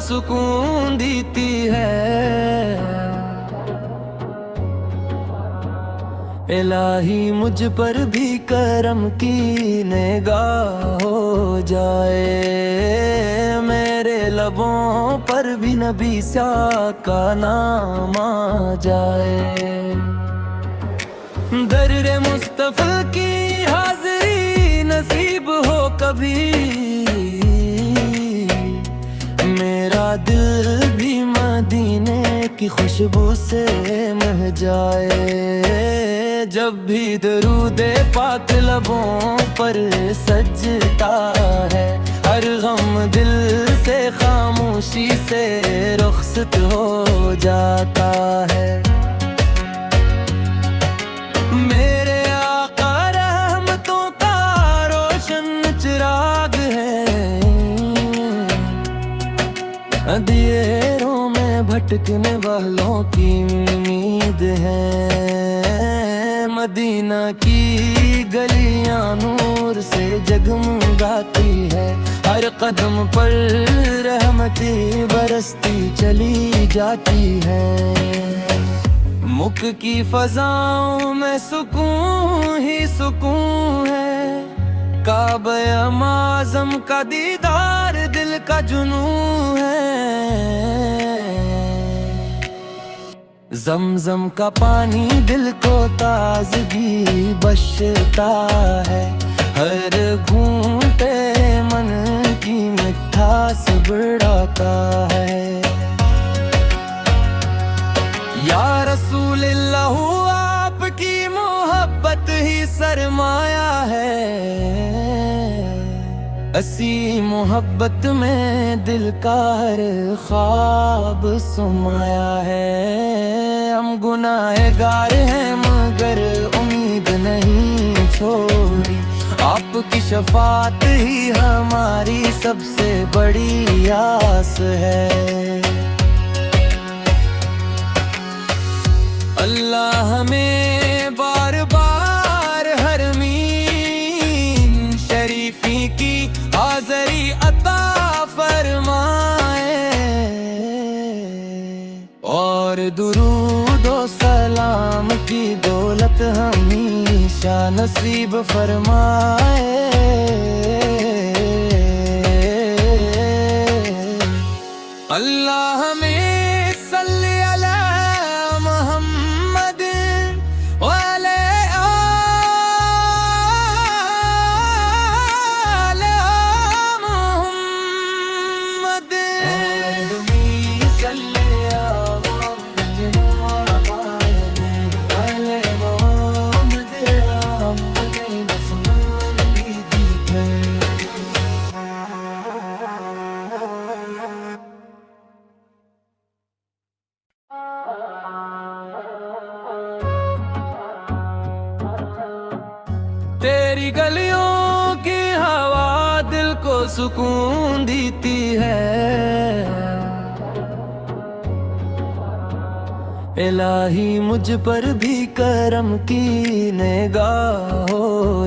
सुकून देती है। इलाही मुझ पर भी करम की निगाह हो जाए, मेरे लबों पर भी नबी सा का नाम आ जाए। दर्रे मुस्तफ़ा की हाज़री नसीब हो कभी, मेरा दिल भी मदीने की खुशबू से मह जाए। जब भी दरूदे पाक लबों पर सजता है, हर गम दिल से खामोशी से रुखसत हो जाता है। मेरे आका रहमतों का रोशन चिराग है, अंधेरों में भटकने वालों की उम्मीद है। मदीना की गलियां नूर से जगमगाती है, हर कदम पर रहमती बरसती चली जाती है। मुख की फजाओं में सुकून ही सुकून है, काबे आज़म का दीदार दिल का जुनून है। ज़मज़म का पानी दिल को ताज़गी बख्शता है, हर घूंटे मन की मिठास बढ़ाता है। या रसूल अल्लाह आपकी मोहब्बत ही सरमाया है, असी मोहब्बत में दिल का हर ख्वाब समाया है। हम गुनाहगार हैं मगर उम्मीद नहीं छोड़ी, आपकी शफात ही हमारी सबसे बड़ी आस है। अल्लाह हमें बार बार हरमीन शरीफी की हाज़री अता फरमाए, और दुरूद व सलाम की दौलत हमेशा नसीब फरमाए। अल्लाह हमें सल्ली अला मोहम्मद वाले आले मोहम्मद, सल्ली तेरी गलियों की हवा दिल को सुकून देती है। इलाही मुझ पर भी करम की निगाह हो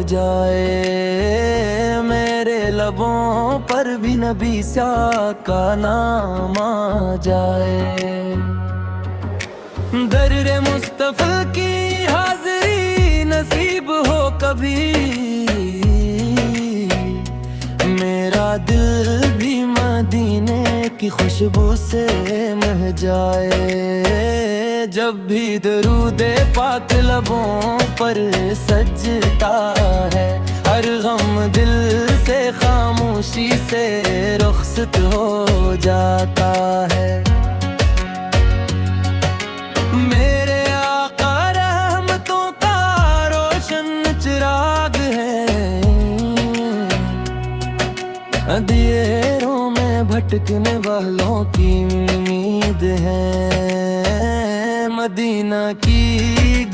जाए, मेरे लबों पर भी नबी सा का नाम आ जाए। दर्रे मुस्तफ़ा की हाज़री नसीब हो कभी, मेरा दिल भी मदीने की खुशबू से मह जाए। जब भी दरूदे पाक लबों पर सजता है, हर गम दिल से खामोशी से रुखसत हो जाता है। मेरे आका रहमतों का रोशन चिराग है, अंधेरों में भटकने वालों की उम्मीद है। मदीना की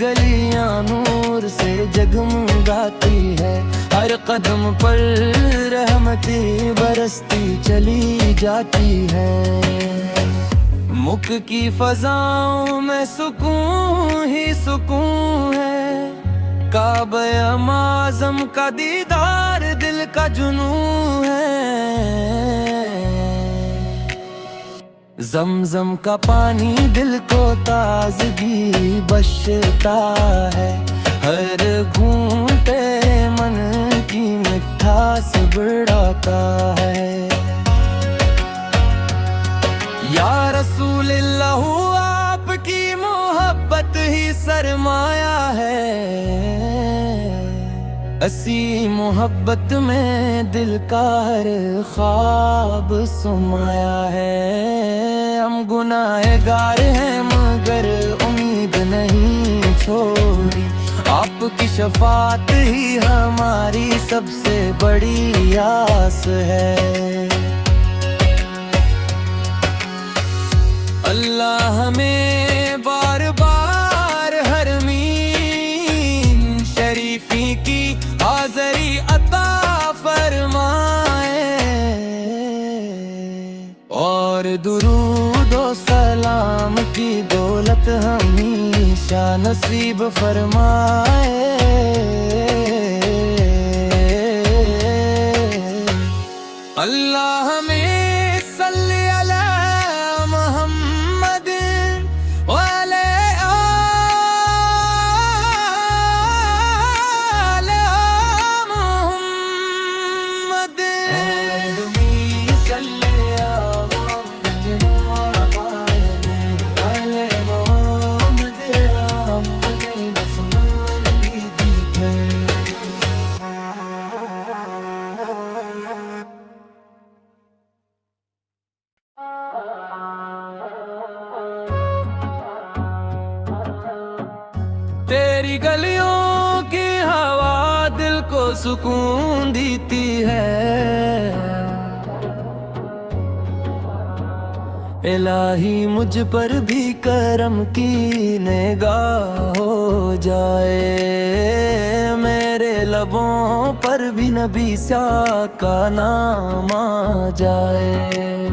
गलियां नूर से जगमगाती है, हर कदम पर रहमती बरसती चली जाती है। मुख की फजाओं में सुकून ही सुकून है, काबे आज़म का दीदार दिल का जुनून है। जमजम का पानी दिल को ताजगी बख्शता है, हर घूंटे मन की मिठास बढ़ाता है। या रसूलिल्लाह आपकी मोहब्बत ही सरमाया है, असी मोहब्बत में दिल का हर ख्वाब समाया है। हम गुनाहगार हैं मगर उम्मीद नहीं छोड़ी, आपकी शफात ही हमारी सबसे बड़ी आस है। अल्लाह हमें बार बार हरमीन शरीफी की हाज़री अता फरमाए, और दुरूद व सलाम की दौलत हमेशा नसीब फरमाए। अल्लाह हमें सल्ली अला मोहम्मद वाले आले मोहम्मद सल्ली अला तेरी गलियों की हवा दिल को सुकून देती है। इलाही मुझ पर भी करम की निगाह हो जाए, मेरे लबों पर भी नबी सा का नाम आ जाए।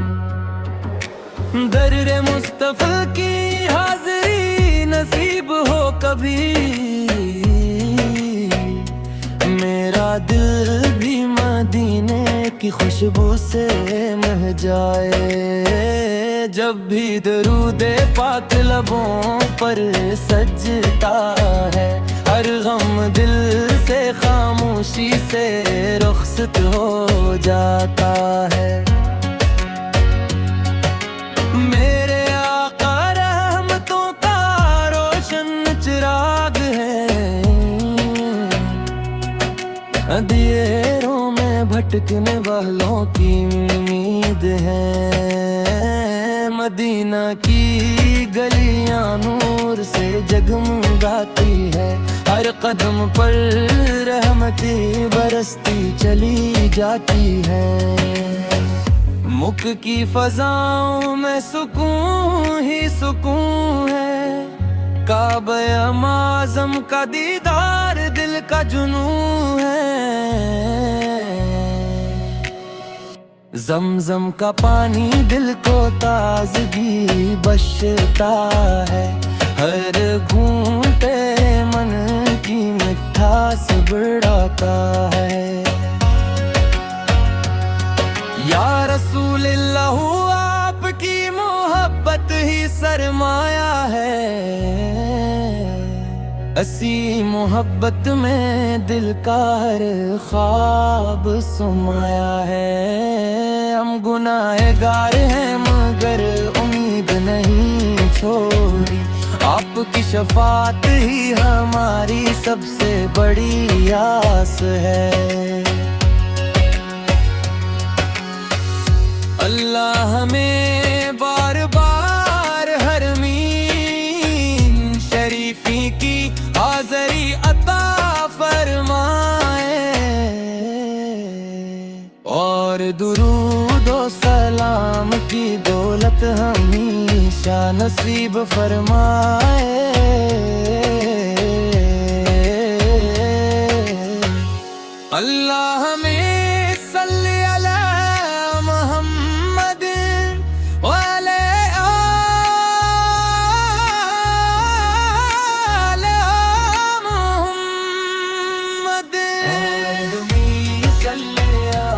दर्रे मुस्तफा की हाज़री नसीब हो कभी, मेरा दिल भी मदीने की खुशबू से मह जाए। जब भी दरूदे पाक लबों पर सजता है, हर गम दिल से खामोशी से रुखसत हो जाता है। मेरे आका रहमतों का रोशन चिराग है, अंधेरों में भटकने वालों की उम्मीद है। मदीना की गलियां नूर से जगमगाती है, हर कदम पर रहमती बरसती चली जाती है। मुख की फजाओं में सुकून ही सुकून है, काबे आज़म का दीदार दिल का जुनून है। जमजम का पानी दिल को ताजगी बख्शता है, हर घूंटे मन की मिठास बढ़ाता है। या रसूलिल्लाह आपकी मोहब्बत ही सरमाया है, असी मोहब्बत में दिल का हर ख्वाब समाया है। हम गुनाहगार हैं मगर उम्मीद नहीं छोड़ी, आपकी शफात ही हमारी सबसे बड़ी आस है। अल्लाह हमें बार बार हरमीन शरीफी की हाज़री अता फरमाए, और दुरूद व सलाम की दौलत हमेशा नसीब फरमाए। अल्लाह हमें सल्ली अला मोहम्मद वाले आले मोहम्मद सल्ली अला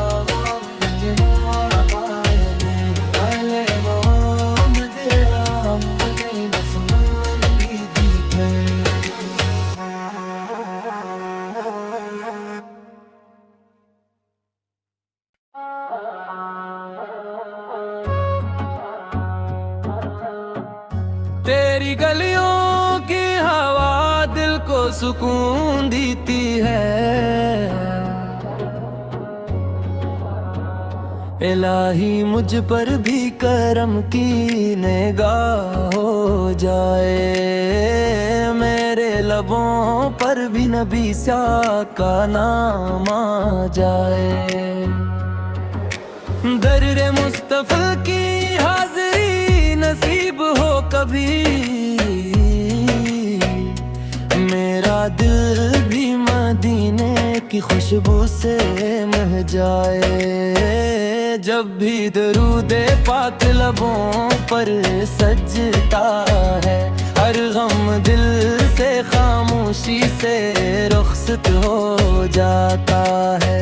को सुकून देती है। इलाही मुझ पर भी करम की निगाह हो जाए, मेरे लबों पर भी नबी सा का नाम आ जाए। दर्रे मुस्तफा की हाज़िरी नसीब हो कभी, मेरा दिल भी मदीने की खुशबू से मह जाए। जब भी दरूदे पाक लबों पर सजता है, हर गम दिल से खामोशी से रुखसत हो जाता है।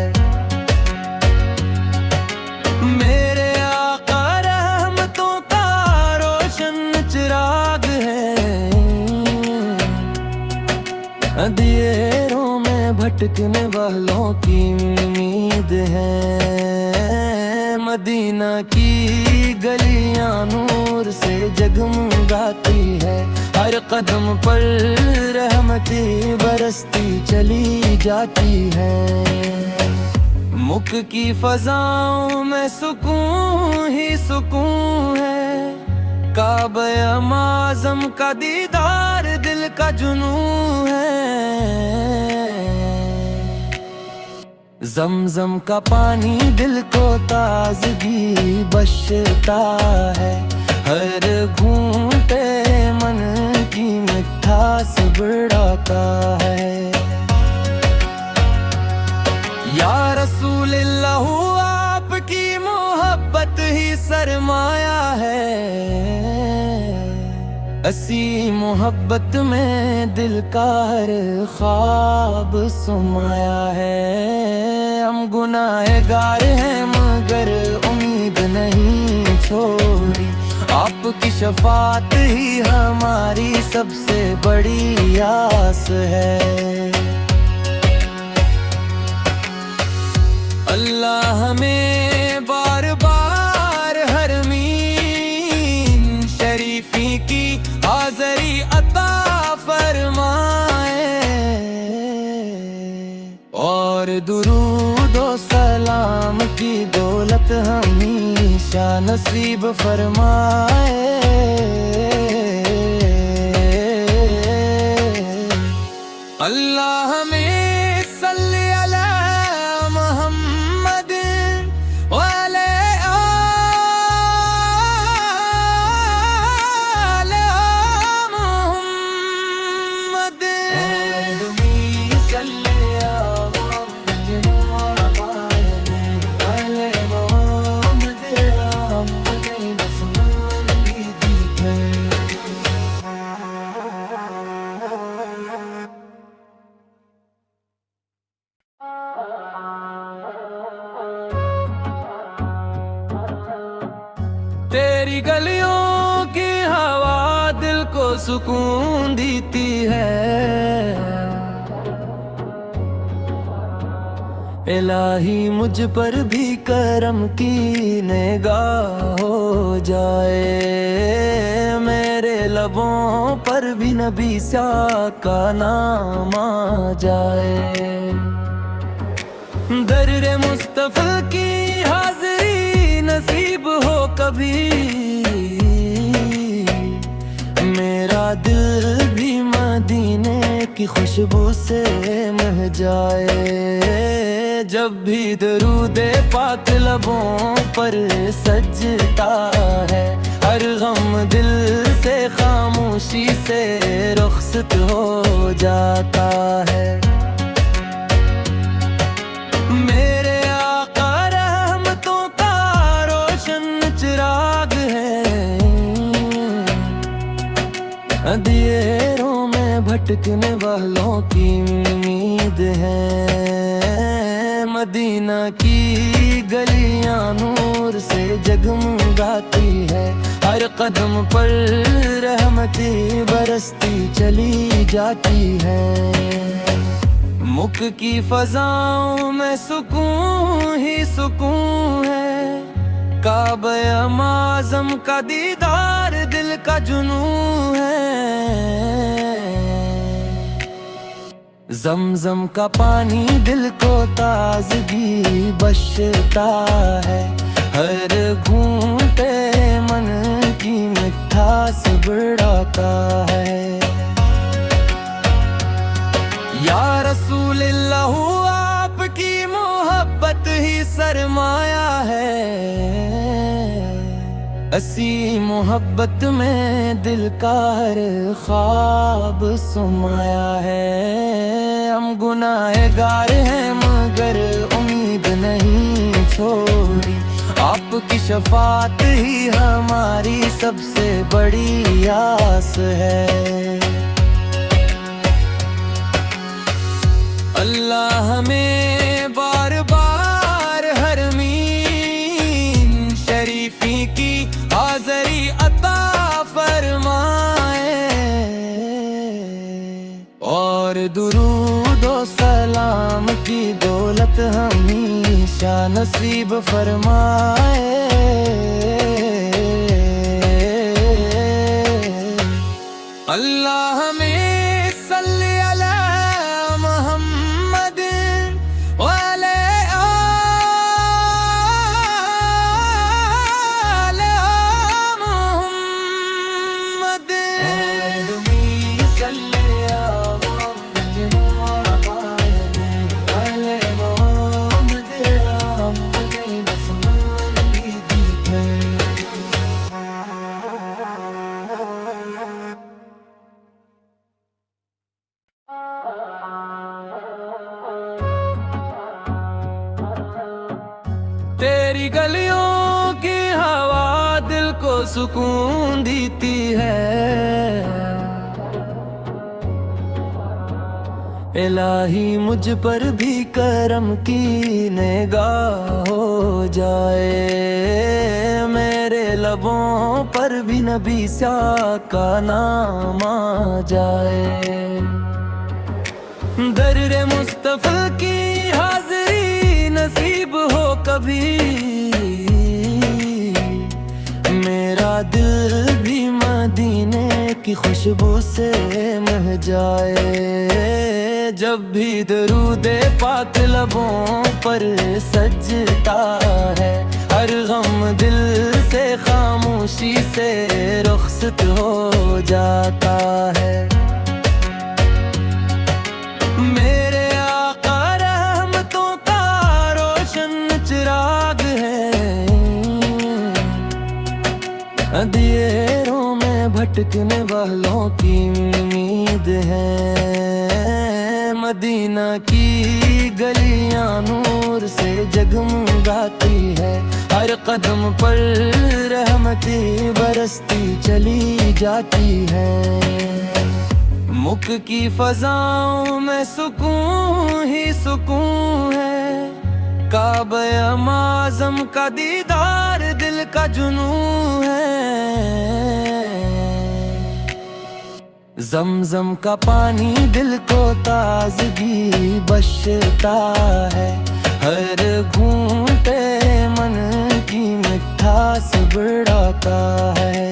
मेरे आका रहमतों का रोशन चिराग है, अंधेरों में भटकने वालों की उम्मीद है। मदीना की गलियां नूर से जगमगाती है, हर कदम पर रहमतें बरसती चली जाती है। मुख की फजाओं में सुकून ही सुकून है, काबे आज़म का दीदार दिल का जुनून है। ज़मज़म का पानी दिल को ताज़गी बख्शता है, हर घूंटे मन की मिठास बढ़ाता है। या रसूल अल्लाह आपकी मोहब्बत ही सरमाया है, असी मोहब्बत में दिल का हर ख्वाब समाया है। हम गुनाहगार हैं मगर उम्मीद नहीं छोड़ी, आपकी शफात ही हमारी सबसे बड़ी आस है। अल्लाह हमें बार बार हरमीन शरीफी की हाज़िरी अता फरमाए, और दुरूद और सलाम की दौलत हमेशा नसीब फरमाए। अल्लाह हमें सल्ली अला मोहम्मद वाले आले मोहम्मद, सल्ली तेरी गलियों की हवा दिल को सुकून देती है। इलाही मुझ पर भी करम की निगाह हो जाए, मेरे लबों पर भी नबी सा का नाम आ जाए। दर्रे मुस्तफा की हाज़िरी नसीब हो कभी, मेरा दिल भी मदीने की खुशबू से मह जाए। जब भी दरूदे पाक लबों पर सजता है, हर गम दिल से खामोशी से रुखसत हो जाता है। मेरे आका रहमतों का रोशन चिराग है, अंधेरों में भटकने वालों की उम्मीद है। मदीना की गलियां नूर से जगमगाती है, हर कदम पर रहमतें बरसती चली जाती है। मुख की फजाओं में सुकून ही सुकून है, काबे आज़म का दीदार दिल का जुनून है। जमजम का पानी दिल को ताजगी बख्शता है, हर घूंटे मन की मिठास बढ़ाता है। या रसूलिल्लाह आपकी मोहब्बत ही सरमाया है, असी मोहब्बत में दिल का हर ख्वाब समाया है। हम गुनाहगार हैं मगर उम्मीद नहीं छोड़ी, आपकी शफात ही हमारी सबसे बड़ी आस है। अल्लाह हमें बार बार हरमीन शरीफी की हाज़री अता फरमाए, और दुरूद व सलाम की दौलत हमेशा नसीब फरमाए। अल्लाह हमें सल्ली अला मोहम्मद वाले आले मोहम्मद, सल्ली तेरी गलियों की हवा दिल को सुकून देती है। इलाही मुझ पर भी करम की निगाह हो जाए, मेरे लबों पर भी नबी सा का नाम आ जाए। दर्रे मुस्तफा की हाज़री नसीब हो कभी, मेरा दिल भी मदीने की खुशबू से मह जाए। जब भी दरूदे पाक लबों पर सजता है, हर गम दिल से खामोशी से रुखसत हो जाता है। मेरे आका रहमतों का रोशन चिराग है, अंधेरों में भटकने वालों की उम्मीद है। मदीना की गलियां नूर से जगमगाती है, हर कदम पर रहमती बरसती चली जाती है। मुख की फजाओं में सुकून ही सुकून है, काबे आज़म का दीदार दिल का जुनून है। जमजम का पानी दिल को ताजगी बख्शता है, हर घूंटे मन की मिठास बढ़ाता है।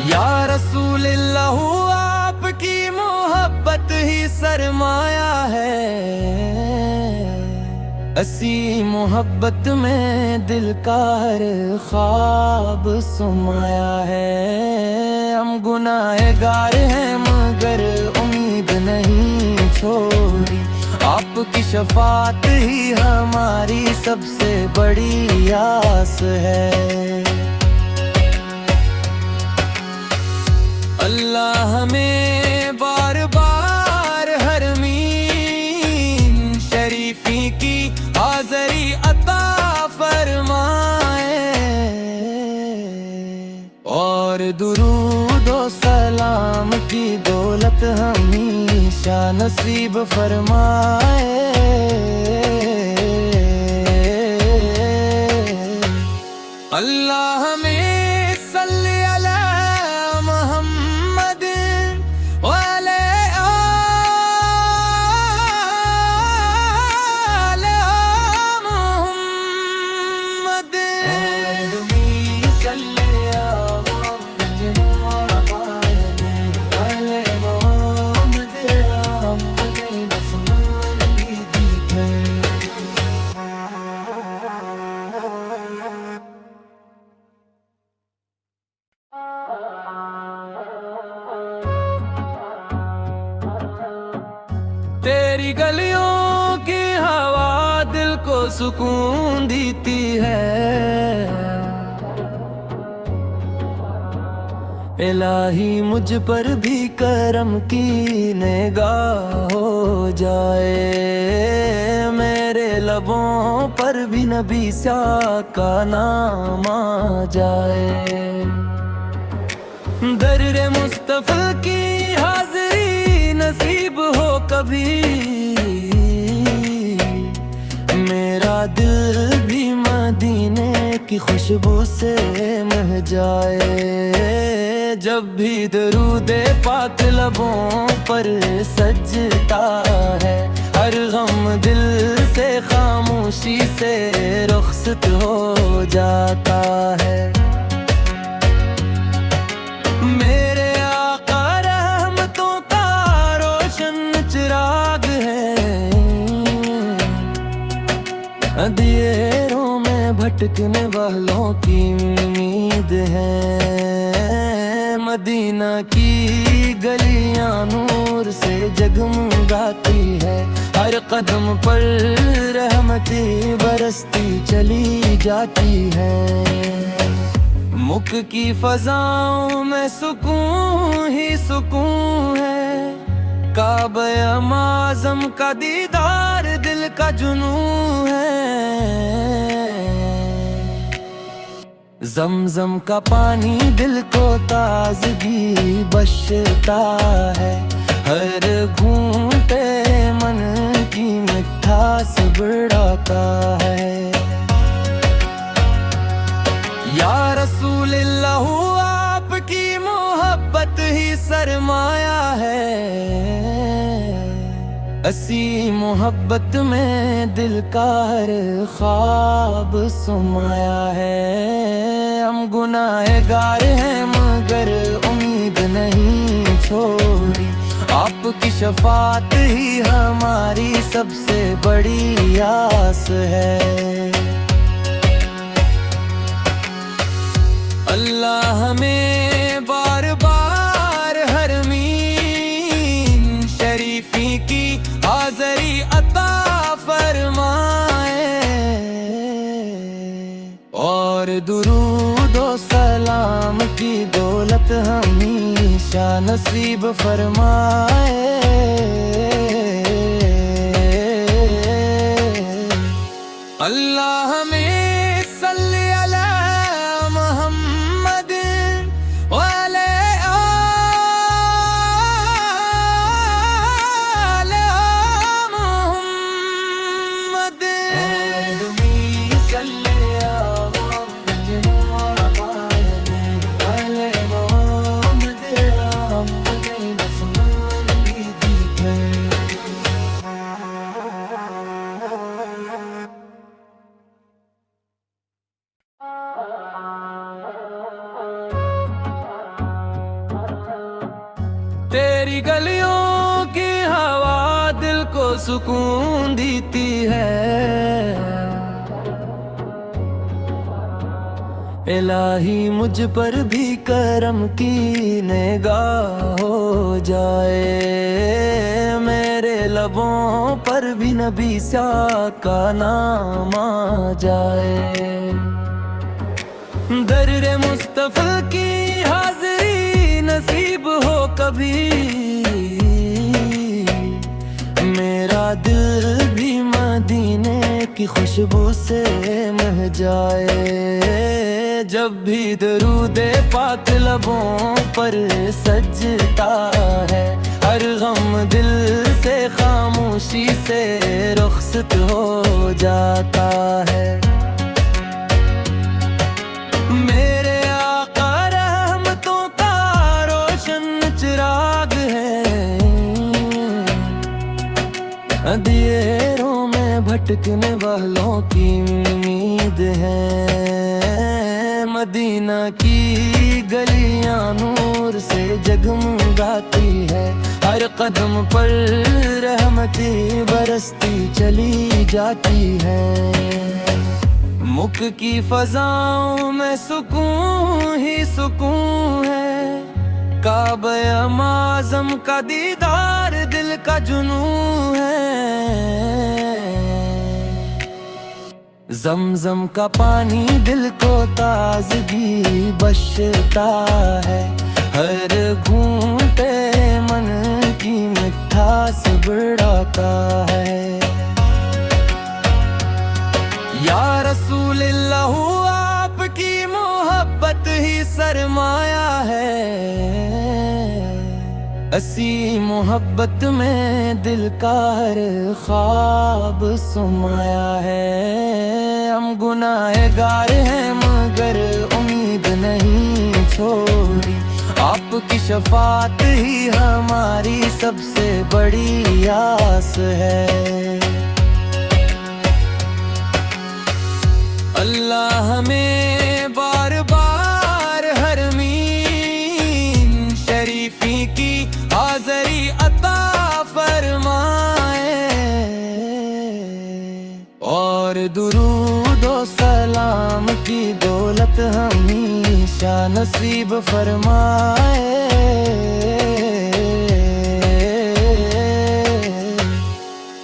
या रसूलिल्लाह आपकी मोहब्बत ही सरमाया है, असी मोहब्बत में दिल का हर ख्वाब समाया है। हम गुनाहगार हैं मगर उम्मीद नहीं छोड़ी, आपकी शफात ही हमारी सबसे बड़ी आस है। अल्लाह हमें बार बार हरमीन शरीफी की हाज़री अता फरमाए, और दुरूद व सलाम की दौलत हमेशा नसीब फरमाए। अल्लाह हमें सल्ली अला मोहम्मद वाले आले मोहम्मद, सल्ली तेरी गलियों की हवा दिल को सुकून देती है। इलाही मुझ पर भी करम की निगाह हो जाए, मेरे लबों पर भी नबी सा का नाम आ जाए। दर्रे मुस्तफा की हाज़िरी नसीब हो कभी, मेरा दिल भी मदीने की खुशबू से मह जाए। जब भी दरूदे पाक लबों पर सजता है, हर गम दिल से खामोशी से रुखसत हो जाता है। मेरे आका रहमतों का रोशन चिराग है, अंधेरों में भटकने वालों की उम्मीद है। मदीना की गलियां नूर से जगमगाती है, हर कदम पर रहमतें बरसती चली जाती है। मुख की फजाओं में सुकून ही सुकून है, काबा आज़म का दीदार दिल का जुनून है। ज़मज़म का पानी दिल को ताज़गी बख्शता है, हर घूंटे मन की मिठास बढ़ाता है। या रसूलल्लाह आपकी मोहब्बत ही सरमाया है, असी मोहब्बत में दिल का हर ख्वाब समाया है। हम गुनाहगार हैं मगर उम्मीद नहीं छोड़ी, आपकी शफाअत ही हमारी सबसे बड़ी आस है। अल्लाह हमें बार बार हरमीन शरीफी की हाज़री अता फरमाए, और दुरूद व सलाम की दौलत हमेशा नसीब फरमाए। अल्लाह हमें सल्ली अला मोहम्मद वाले आले मोहम्मद, सल्ली अला तेरी गलियों की हवा दिल को सुकून देती है। इलाही मुझ पर भी करम की निगाह हो जाए, मेरे लबों पर भी नबी सा का नाम आ जाए। दर्रे मुस्तफा की हाज़िरी नसीब हो कभी, मेरा दिल भी मदीने की खुशबू से मह जाए। जब भी दरूदे पाक लबों पर सजता है, हर गम दिल से खामोशी से रुखसत हो जाता है। मेरे आका रहमतों का रोशन चिराग है, अंधेरों में भटकने वालों की उम्मीद है। मदीना की गलियां नूर से जगमगाती है, हर कदम पर रहमतें बरसती चली जाती है। मुख की फजाओं में सुकून ही सुकून है, काबा आज़म का दीदार दिल दिल का जुनून है। ज़मज़म का पानी दिल को ताज़गी बख्शता है, हर घूंटे मन की मिठास बढ़ाता है। या रसूलिल्लाह आपकी मोहब्बत ही सरमाया है, असी मोहब्बत में दिल का हर ख्वाब समाया है। हम गुनाहगार हैं मगर उम्मीद नहीं छोड़ी, आपकी शफात ही हमारी सबसे बड़ी आस है। अल्लाह हमें बार बार हरमीन शरीफी की हाज़री अता फरमाए, और दुरूद व सलाम की दौलत हमेशा नसीब फरमाए।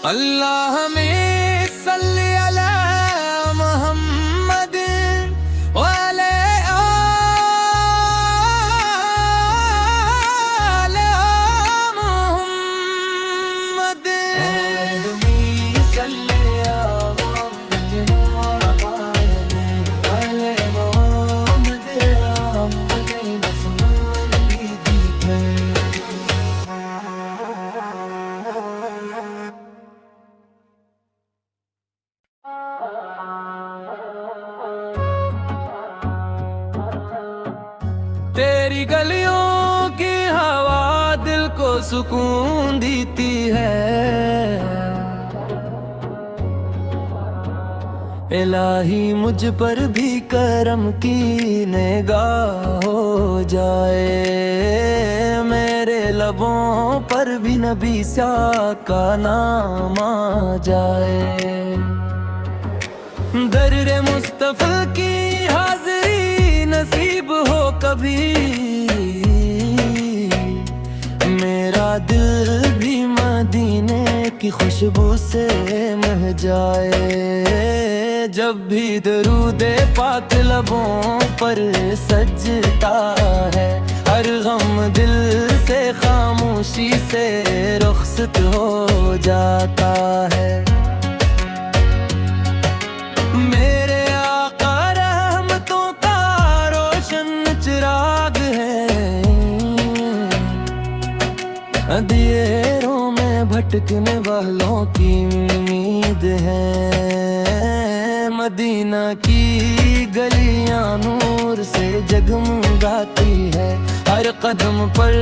अल्लाह हमें सल्ली अला मोहम्मद व अला आले मोहम्मद। सल्ली अला तेरी गलियों की हवा दिल को सुकून देती है। इलाही मुझ पर भी करम की निगाह हो जाए, मेरे लबों पर भी नबी सा का नाम आ जाए। दर्रे मुस्तफ़ा की हाज़री नसीब हो कभी, मेरा दिल भी मदीने की खुशबू से मह जाए। जब भी दरूदे पाक लबों पर सजता है, हर गम दिल से खामोशी से रुखसत हो जाता है। मेरे आका रहमतों का रोशन चिराग है, अंधेरों में भटकने वालों की उम्मीद है। मदीना की गलियां नूर से जगमगाती है, हर कदम पर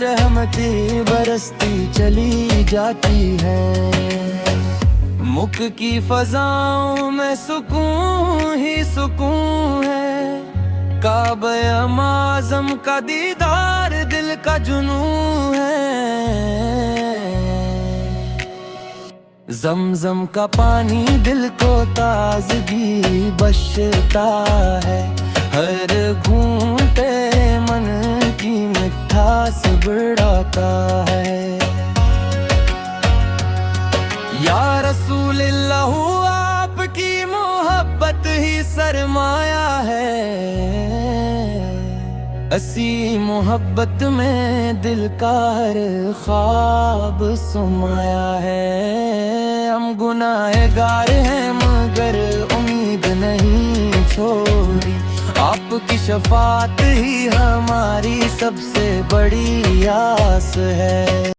रहमतें बरसती चली जाती है। मुख की फजाओं में सुकून ही सुकून है, काबे आज़म का दीदार दिल का जुनून है। ज़मज़म का पानी दिल को ताज़गी बख्शता है, हर घूंटे मन की मिठास बढ़ाता है। या रसूलिल्लाह आपकी मोहब्बत ही सरमाया है, असी मोहब्बत में दिल का हर ख्वाब समाया है। हम गुनाहगार हैं मगर उम्मीद नहीं छोड़ी, आपकी शफात ही हमारी सबसे बड़ी आस है।